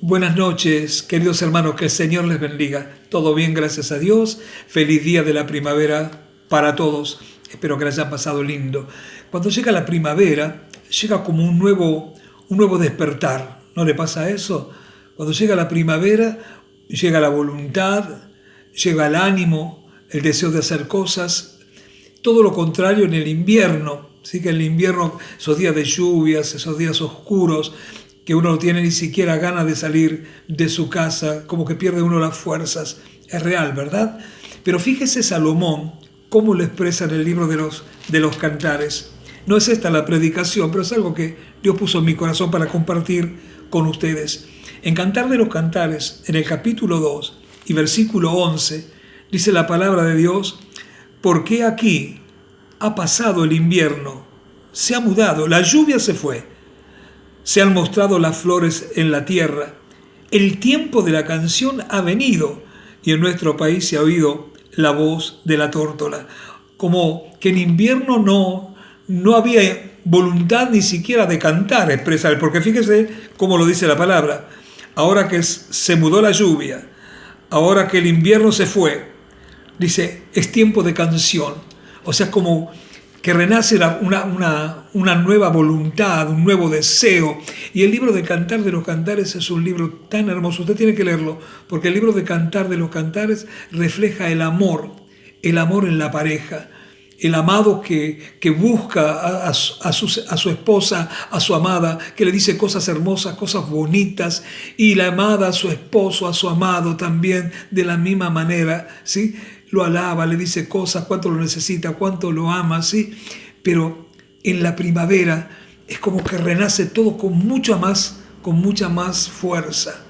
Buenas noches, queridos hermanos, que el Señor les bendiga. Todo bien, gracias a Dios. Feliz día de la primavera para todos. Espero que la hayan pasado lindo. Cuando llega la primavera, llega como un nuevo despertar. ¿No le pasa eso? Cuando llega la primavera, llega la voluntad, llega el ánimo, el deseo de hacer cosas. Todo lo contrario en el invierno. Sí, que en el invierno, esos días de lluvias, esos días oscuros, que uno no tiene ni siquiera ganas de salir de su casa, como que pierde uno las fuerzas. Es real, ¿verdad? Pero fíjese Salomón, cómo lo expresa en el libro de los Cantares. No es esta la predicación, pero es algo que Dios puso en mi corazón para compartir con ustedes. En Cantar de los Cantares, en el capítulo 2 y versículo 11, dice la palabra de Dios: porque aquí ha pasado el invierno, se ha mudado, la lluvia se fue, se han mostrado las flores en la tierra, el tiempo de la canción ha venido y en nuestro país se ha oído la voz de la tórtola. Como que en invierno no había voluntad ni siquiera de cantar, expresar, porque fíjese cómo lo dice la palabra. Ahora que se mudó la lluvia, ahora que el invierno se fue, dice, es tiempo de canción. O sea, como que renace una nueva voluntad, un nuevo deseo. Y el libro de Cantar de los Cantares es un libro tan hermoso. Usted tiene que leerlo, porque el libro de Cantar de los Cantares refleja el amor en la pareja. El amado que busca a su esposa, a su amada, que le dice cosas hermosas, cosas bonitas, y la amada a su esposo, a su amado también, de la misma manera, ¿sí? Lo alaba, le dice cosas, cuánto lo necesita, cuánto lo ama, ¿sí? Pero en la primavera es como que renace todo con mucha más fuerza.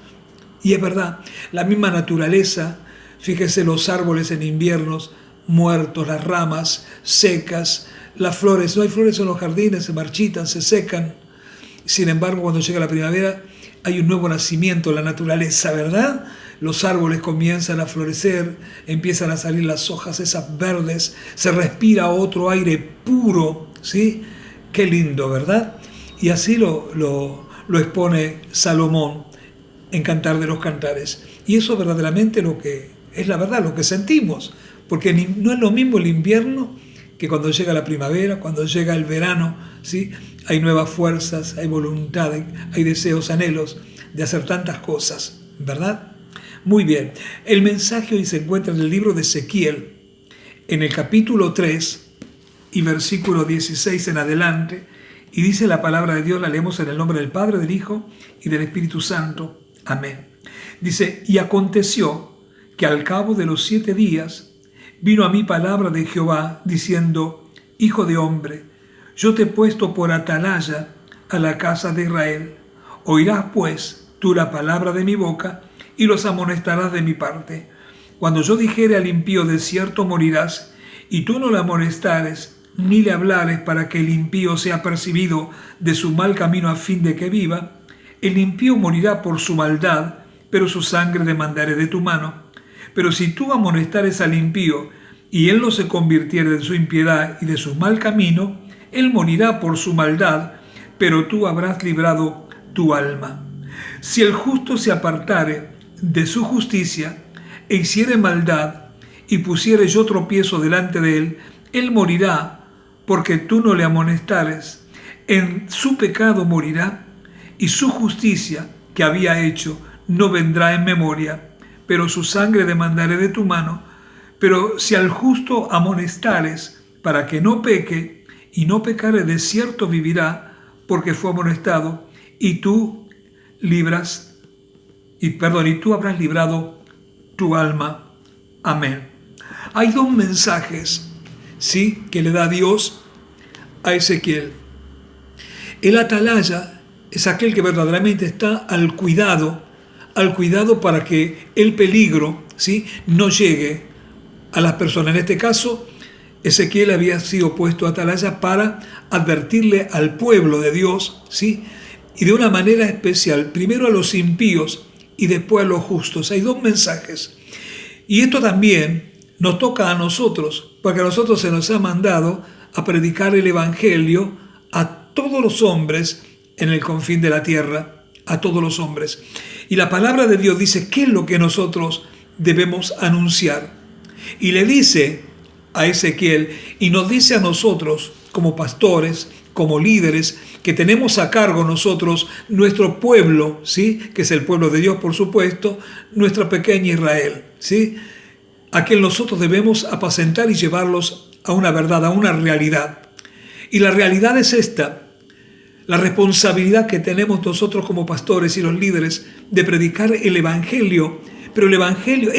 Y es verdad, la misma naturaleza, fíjese los árboles en inviernos, muertos, las ramas secas, las flores, no hay flores en los jardines, se marchitan, se secan. Sin embargo, cuando llega la primavera, hay un nuevo nacimiento en la naturaleza, ¿verdad? Los árboles comienzan a florecer, empiezan a salir las hojas esas verdes, se respira otro aire puro, ¿sí? Qué lindo, ¿verdad? Y así lo expone Salomón en Cantar de los Cantares. Y eso verdaderamente lo que es la verdad, lo que sentimos. Porque no es lo mismo el invierno que cuando llega la primavera, cuando llega el verano, ¿sí? Hay nuevas fuerzas, hay voluntad, hay deseos, anhelos de hacer tantas cosas, ¿verdad? Muy bien, el mensaje hoy se encuentra en el libro de Ezequiel, en el capítulo 3 y versículo 16 en adelante, y dice la palabra de Dios, la leemos en el nombre del Padre, del Hijo y del Espíritu Santo. Amén. Dice, y aconteció que al cabo de los 7 días vino a mí palabra de Jehová, diciendo, Hijo de hombre, yo te he puesto por atalaya a la casa de Israel. Oirás pues tú la palabra de mi boca, y los amonestarás de mi parte. Cuando yo dijere al impío, de cierto morirás, y tú no le amonestares, ni le hablares para que el impío sea percibido de su mal camino a fin de que viva, el impío morirá por su maldad, pero su sangre demandaré de tu mano. Pero si tú amonestares al impío, y él no se convirtiere de su impiedad y de su mal camino, él morirá por su maldad, pero tú habrás librado tu alma. Si el justo se apartare de su justicia, e hiciere maldad, y pusiere yo tropiezo delante de él, él morirá, porque tú no le amonestares. En su pecado morirá, y su justicia que había hecho no vendrá en memoria, pero su sangre demandaré de tu mano. Pero si al justo amonestares, para que no peque, y no pecare, de cierto vivirá, porque fue amonestado, y tú habrás librado tu alma. Amén. Hay 2 mensajes, ¿sí?, que le da Dios a Ezequiel. El atalaya es aquel que verdaderamente está al cuidado para que el peligro, ¿sí?, no llegue a las personas. En este caso, Ezequiel había sido puesto atalaya para advertirle al pueblo de Dios, ¿sí?, y de una manera especial, primero a los impíos y después a los justos. Hay 2 mensajes. Y esto también nos toca a nosotros, porque a nosotros se nos ha mandado a predicar el Evangelio a todos los hombres en el confín de la tierra, a todos los hombres. Y la palabra de Dios dice qué es lo que nosotros debemos anunciar. Y le dice a Ezequiel y nos dice a nosotros como pastores, como líderes, que tenemos a cargo nosotros nuestro pueblo, ¿sí? Que es el pueblo de Dios, por supuesto, nuestra pequeña Israel, ¿sí? A quien nosotros debemos apacentar y llevarlos a una verdad, a una realidad. Y la realidad es esta: la responsabilidad que tenemos nosotros como pastores y los líderes de predicar el Evangelio, pero el Evangelio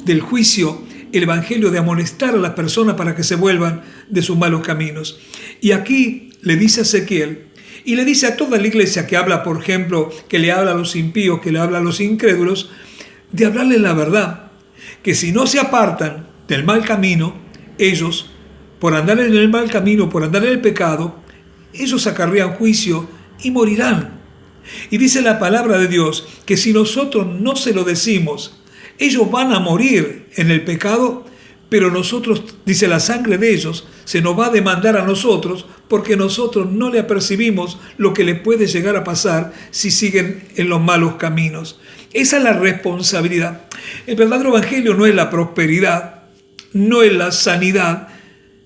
del juicio, el Evangelio de amonestar a las personas para que se vuelvan de sus malos caminos. Y aquí le dice a Ezequiel, y le dice a toda la iglesia que habla, por ejemplo, que le habla a los impíos, que le habla a los incrédulos, de hablarles la verdad, que si no se apartan del mal camino, ellos, por andar en el mal camino, por andar en el pecado, ellos acarrean juicio y morirán. Y dice la palabra de Dios que si nosotros no se lo decimos, ellos van a morir en el pecado, pero nosotros, dice, la sangre de ellos se nos va a demandar a nosotros porque nosotros no le apercibimos lo que le puede llegar a pasar si siguen en los malos caminos. Esa es la responsabilidad. El verdadero evangelio no es la prosperidad, no es la sanidad.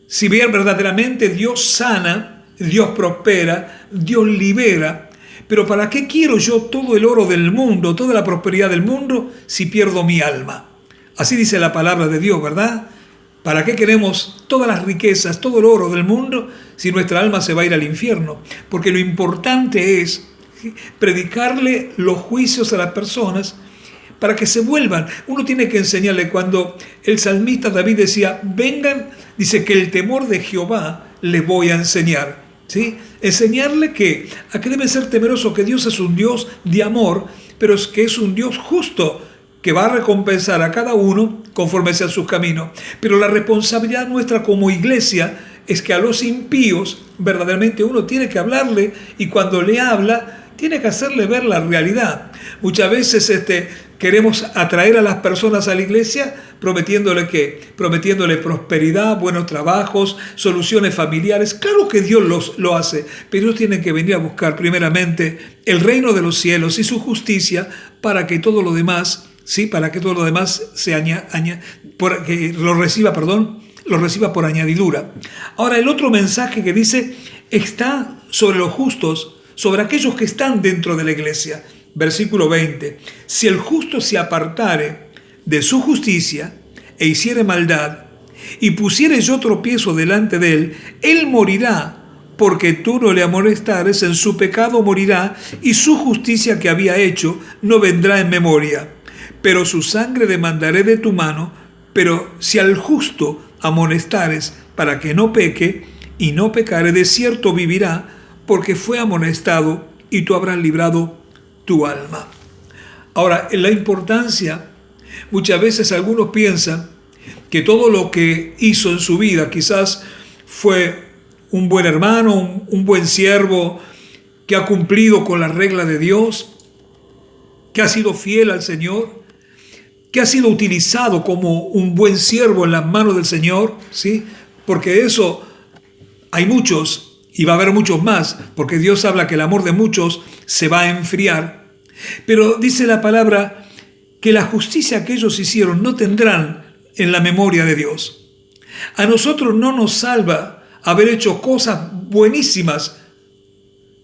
Si bien verdaderamente Dios sana, Dios prospera, Dios libera, pero ¿para qué quiero yo todo el oro del mundo, toda la prosperidad del mundo, si pierdo mi alma? Así dice la palabra de Dios, ¿verdad? ¿Para qué queremos todas las riquezas, todo el oro del mundo, si nuestra alma se va a ir al infierno? Porque lo importante es predicarle los juicios a las personas para que se vuelvan. Uno tiene que enseñarle. Cuando el salmista David decía, vengan, dice que el temor de Jehová les voy a enseñar. ¿Sí? Enseñarle a que deben ser temerosos, que Dios es un Dios de amor, pero es que es un Dios justo, que va a recompensar a cada uno conforme sea sus caminos. Pero la responsabilidad nuestra como iglesia es que a los impíos verdaderamente uno tiene que hablarle, y cuando le habla tiene que hacerle ver la realidad. Muchas veces queremos atraer a las personas a la iglesia prometiéndole prometiéndole prosperidad, buenos trabajos, soluciones familiares. Claro que Dios lo hace, pero ellos tienen que venir a buscar primeramente el reino de los cielos y su justicia para que todo lo demás, sí, para que todo lo demás lo reciba por añadidura. Ahora, el otro mensaje que dice está sobre los justos, sobre aquellos que están dentro de la iglesia. Versículo 20. Si el justo se apartare de su justicia e hiciere maldad, y pusiere yo tropiezo delante de él, él morirá, porque tú no le amonestares, en su pecado morirá, y su justicia que había hecho no vendrá en memoria. Pero su sangre demandaré de tu mano, pero si al justo amonestares para que no peque, y no pecare, de cierto vivirá, porque fue amonestado, y tú habrás librado tu alma. Ahora, en la importancia, muchas veces algunos piensan que todo lo que hizo en su vida quizás fue un buen hermano, un buen siervo, que ha cumplido con las reglas de Dios, que ha sido fiel al Señor, que ha sido utilizado como un buen siervo en las manos del Señor, ¿sí? Porque eso hay muchos, y va a haber muchos más, porque Dios habla que el amor de muchos se va a enfriar. Pero dice la palabra que la justicia que ellos hicieron no tendrán en la memoria de Dios. A nosotros no nos salva haber hecho cosas buenísimas,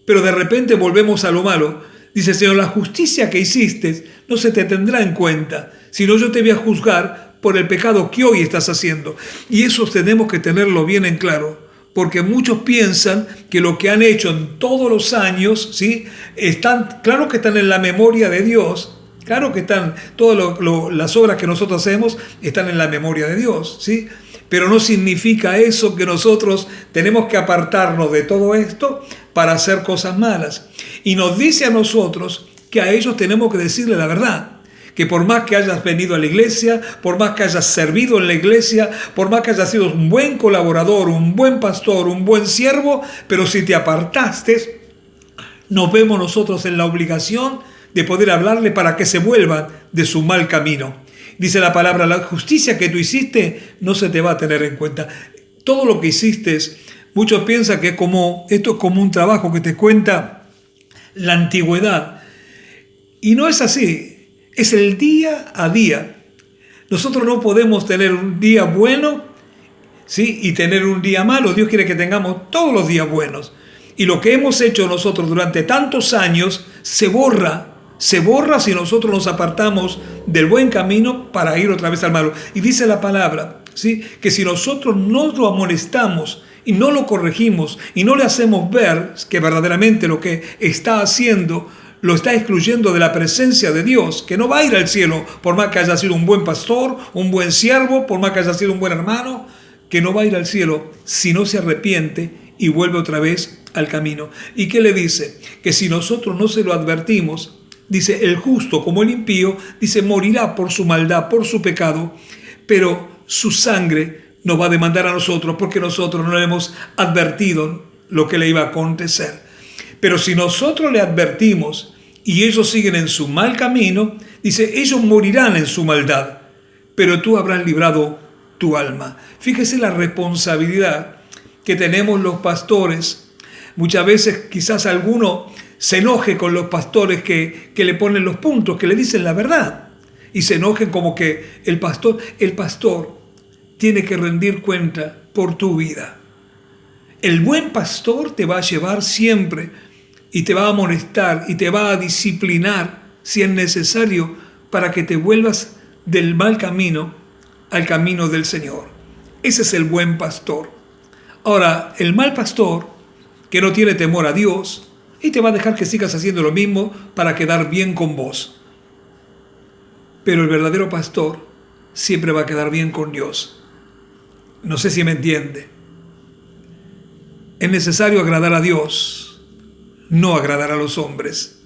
pero de repente volvemos a lo malo. Dice, Señor, la justicia que hiciste no se te tendrá en cuenta, sino yo te voy a juzgar por el pecado que hoy estás haciendo. Y eso tenemos que tenerlo bien en claro. Porque muchos piensan que lo que han hecho en todos los años, ¿sí? Claro que están en la memoria de Dios, claro que están, todas las obras que nosotros hacemos están en la memoria de Dios, ¿sí? Pero no significa eso que nosotros tenemos que apartarnos de todo esto para hacer cosas malas. Y nos dice a nosotros que a ellos tenemos que decirle la verdad. Que por más que hayas venido a la iglesia, por más que hayas servido en la iglesia, por más que hayas sido un buen colaborador, un buen pastor, un buen siervo, pero si te apartaste, nos vemos nosotros en la obligación de poder hablarle para que se vuelvan de su mal camino. Dice la palabra, la justicia que tú hiciste no se te va a tener en cuenta. Todo lo que hiciste, muchos piensan que esto es como un trabajo que te cuenta la antigüedad. Y no es así, es el día a día. Nosotros no podemos tener un día bueno, ¿sí?, y tener un día malo. Dios quiere que tengamos todos los días buenos. Y lo que hemos hecho nosotros durante tantos años se borra si nosotros nos apartamos del buen camino para ir otra vez al malo. Y dice la palabra, ¿sí?, que si nosotros no lo amonestamos y no lo corregimos y no le hacemos ver que verdaderamente lo que está haciendo lo está excluyendo de la presencia de Dios, que no va a ir al cielo por más que haya sido un buen pastor, un buen siervo, por más que haya sido un buen hermano, que no va a ir al cielo si no se arrepiente y vuelve otra vez al camino. ¿Y qué le dice? Que si nosotros no se lo advertimos, dice, el justo como el impío, dice, morirá por su maldad, por su pecado, pero su sangre nos va a demandar a nosotros porque nosotros no le hemos advertido lo que le iba a acontecer. Pero si nosotros le advertimos y ellos siguen en su mal camino, dice, ellos morirán en su maldad, pero tú habrás librado tu alma. Fíjese la responsabilidad que tenemos los pastores. Muchas veces quizás alguno se enoje con los pastores que le ponen los puntos, que le dicen la verdad, y se enojen como que el pastor tiene que rendir cuenta por tu vida. El buen pastor te va a llevar siempre y te va a amonestar y te va a disciplinar si es necesario para que te vuelvas del mal camino al camino del Señor. Ese es el buen pastor. Ahora, el mal pastor, que no tiene temor a Dios, y te va a dejar que sigas haciendo lo mismo para quedar bien con vos. Pero el verdadero pastor siempre va a quedar bien con Dios. No sé si me entiende. Es necesario agradar a Dios, no agradar a los hombres.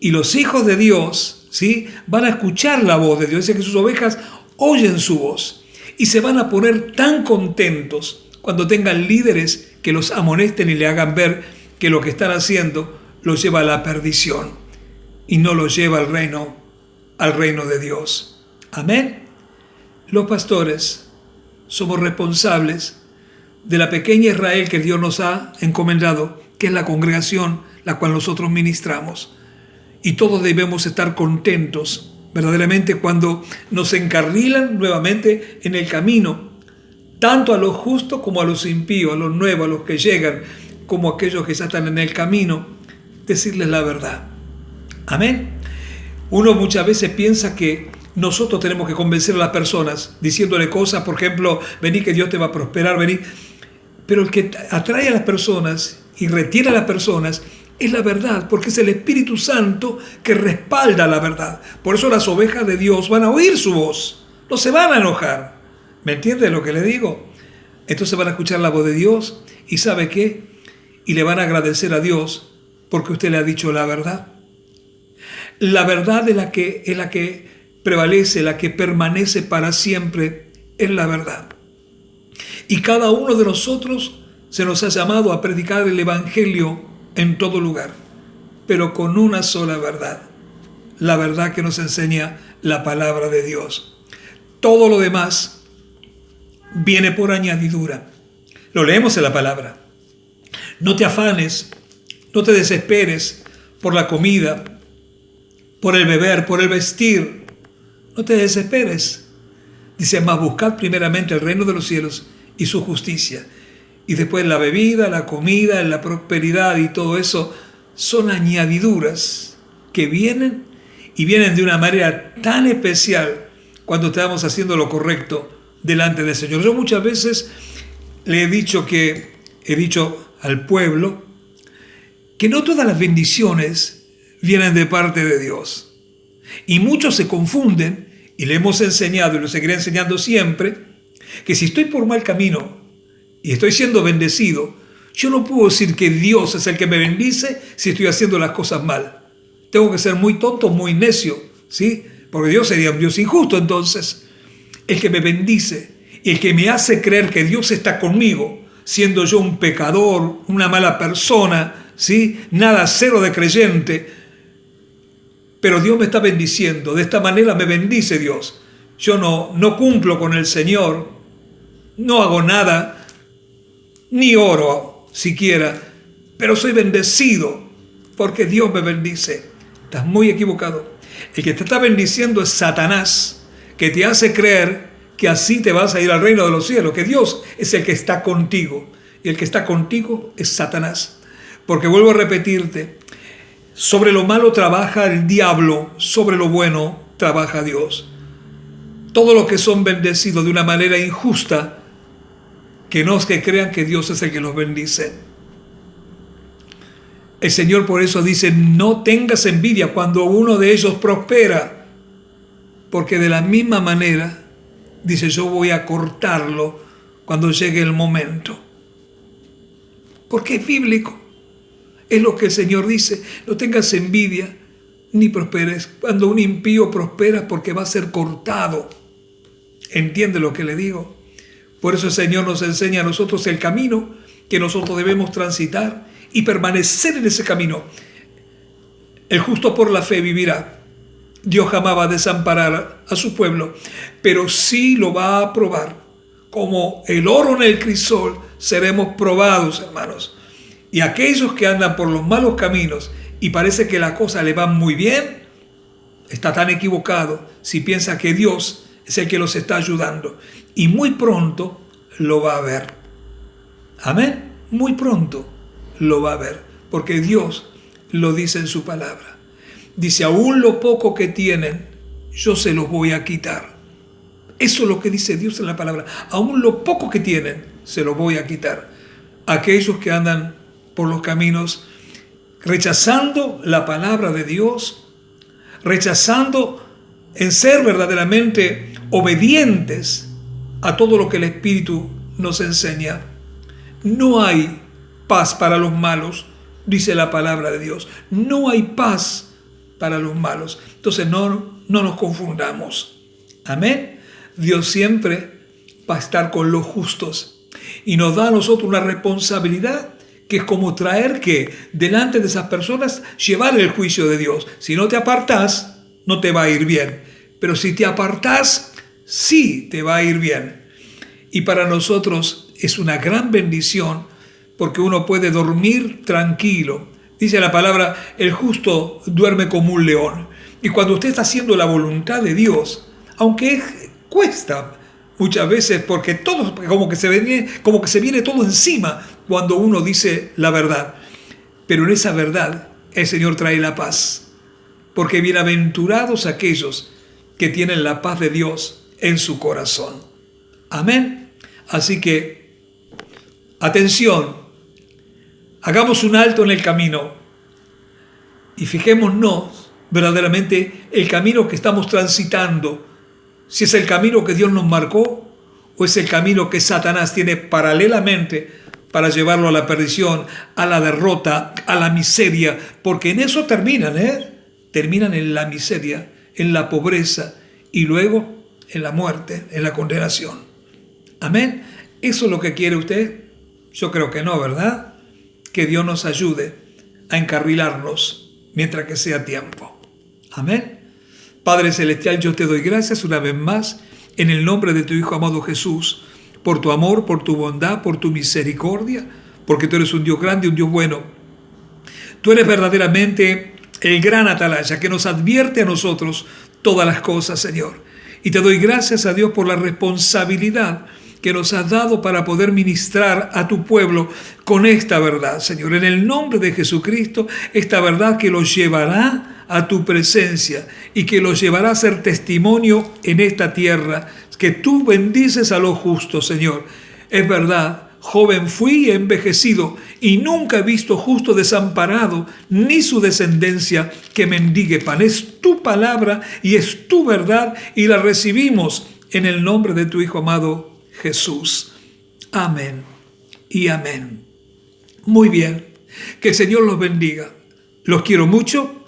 Y los hijos de Dios, ¿sí?, van a escuchar la voz de Dios. Dice que sus ovejas oyen su voz y se van a poner tan contentos cuando tengan líderes que los amonesten y le hagan ver que lo que están haciendo los lleva a la perdición y no los lleva al reino de Dios. Amén. Los pastores somos responsables de la pequeña Israel que Dios nos ha encomendado, que es la congregación la cual nosotros ministramos. Y todos debemos estar contentos verdaderamente cuando nos encarrilan nuevamente en el camino, tanto a los justos como a los impíos, a los nuevos, a los que llegan, como a aquellos que ya están en el camino, decirles la verdad. Amén. Uno muchas veces piensa que nosotros tenemos que convencer a las personas diciéndole cosas, por ejemplo, vení que Dios te va a prosperar, vení. Pero el que atrae a las personas y retiene a las personas es la verdad, porque es el Espíritu Santo que respalda la verdad. Por eso las ovejas de Dios van a oír su voz, no se van a enojar. ¿Me entiende lo que le digo? Entonces van a escuchar la voz de Dios y ¿sabe qué? Y le van a agradecer a Dios porque usted le ha dicho la verdad. La verdad es la que prevalece, la que permanece para siempre, es la verdad. Y cada uno de nosotros se nos ha llamado a predicar el Evangelio en todo lugar, pero con una sola verdad, la verdad que nos enseña la palabra de Dios. Todo lo demás viene por añadidura. Lo leemos en la palabra. No te afanes, no te desesperes por la comida, por el beber, por el vestir. No te desesperes. Dice, mas buscad primeramente el reino de los cielos y su justicia. Y después la bebida, la comida, la prosperidad y todo eso son añadiduras que vienen y vienen de una manera tan especial cuando estamos haciendo lo correcto delante del Señor. Yo muchas veces le he dicho al pueblo que no todas las bendiciones vienen de parte de Dios. Y muchos se confunden, y le hemos enseñado y lo seguiré enseñando siempre, que si estoy por mal camino y estoy siendo bendecido, yo no puedo decir que Dios es el que me bendice si estoy haciendo las cosas mal. Tengo que ser muy tonto, muy necio, ¿sí? Porque Dios sería un Dios injusto. Entonces, el que me bendice y el que me hace creer que Dios está conmigo, siendo yo un pecador, una mala persona, ¿sí? Nada, cero de creyente, pero Dios me está bendiciendo. De esta manera me bendice Dios. Yo no cumplo con el Señor, no hago nada, ni oro siquiera, pero soy bendecido porque Dios me bendice. Estás muy equivocado. El que te está bendiciendo es Satanás, que te hace creer que así te vas a ir al reino de los cielos, que Dios es el que está contigo. Y el que está contigo es Satanás. Porque vuelvo a repetirte, sobre lo malo trabaja el diablo, sobre lo bueno trabaja Dios. Todos los que son bendecidos de una manera injusta, que no es que crean que Dios es el que los bendice. El Señor por eso dice, no tengas envidia cuando uno de ellos prospera, porque de la misma manera, dice, yo voy a cortarlo cuando llegue el momento. Porque es bíblico. Es lo que el Señor dice, no tengas envidia ni prosperes. Cuando un impío prospera, porque va a ser cortado. ¿Entiende lo que le digo? Por eso el Señor nos enseña a nosotros el camino que nosotros debemos transitar y permanecer en ese camino. El justo por la fe vivirá. Dios jamás va a desamparar a su pueblo, pero sí lo va a probar. Como el oro en el crisol, seremos probados, hermanos. Y aquellos que andan por los malos caminos y parece que la cosa le va muy bien, está tan equivocado si piensa que Dios es el que los está ayudando. Y muy pronto lo va a ver. Amén. Muy pronto lo va a ver, porque Dios lo dice en su palabra. Dice, aún lo poco que tienen, yo se los voy a quitar. Eso es lo que dice Dios en la palabra. Aún lo poco que tienen, se los voy a quitar. Aquellos que andan por los caminos rechazando la palabra de Dios, rechazando en ser verdaderamente obedientes a todo lo que el Espíritu nos enseña. No hay paz para los malos, dice la palabra de Dios. No hay paz para los malos. Entonces no nos confundamos. Amén. Dios siempre va a estar con los justos y nos da a nosotros una responsabilidad que es como traer que delante de esas personas llevar el juicio de Dios. Si no te apartás, no te va a ir bien. Pero si te apartás, sí te va a ir bien. Y para nosotros es una gran bendición porque uno puede dormir tranquilo. Dice la palabra, el justo duerme como un león. Y cuando usted está haciendo la voluntad de Dios, aunque cuesta muchas veces porque todo como que se viene todo encima cuando uno dice la verdad. Pero en esa verdad el Señor trae la paz. Porque bienaventurados aquellos que tienen la paz de Dios en su corazón. Amén. Así que, atención, hagamos un alto en el camino y fijémonos verdaderamente el camino que estamos transitando. Si es el camino que Dios nos marcó o es el camino que Satanás tiene paralelamente para llevarlo a la perdición, a la derrota, a la miseria, porque en eso terminan, terminan en la miseria, en la pobreza y luego en la muerte, en la condenación. Amén. ¿Eso es lo que quiere usted? Yo creo que no, ¿verdad? Que Dios nos ayude a encarrilarnos mientras que sea tiempo. Amén. Padre Celestial, yo te doy gracias una vez más en el nombre de tu Hijo amado Jesús, por tu amor, por tu bondad, por tu misericordia, porque tú eres un Dios grande, un Dios bueno. Tú eres verdaderamente el gran atalaya que nos advierte a nosotros todas las cosas, Señor. Y te doy gracias a Dios por la responsabilidad que nos has dado para poder ministrar a tu pueblo con esta verdad, Señor. En el nombre de Jesucristo, esta verdad que los llevará a tu presencia y que los llevará a ser testimonio en esta tierra, que tú bendices a los justos, Señor. Es verdad, joven fui y envejecido, y nunca he visto justo desamparado, ni su descendencia que mendigue pan. Es tu palabra y es tu verdad, y la recibimos en el nombre de tu Hijo amado Jesús. Amén y amén. Muy bien, que el Señor los bendiga. Los quiero mucho,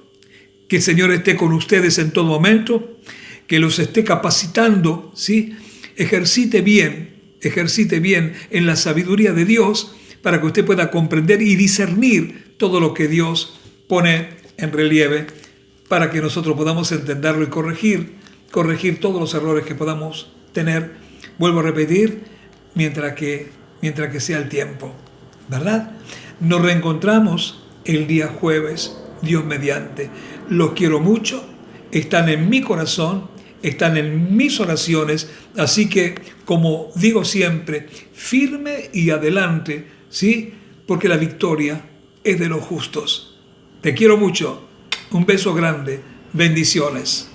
que el Señor esté con ustedes en todo momento, que los esté capacitando, ¿sí? Ejercite bien en la sabiduría de Dios para que usted pueda comprender y discernir todo lo que Dios pone en relieve para que nosotros podamos entenderlo y corregir todos los errores que podamos tener. Vuelvo a repetir, mientras que sea el tiempo, ¿verdad? Nos reencontramos el día jueves Dios mediante. Los quiero mucho, están en mi corazón, están en mis oraciones, así que, como digo siempre, firme y adelante, ¿sí? Porque la victoria es de los justos. Te quiero mucho, un beso grande, bendiciones.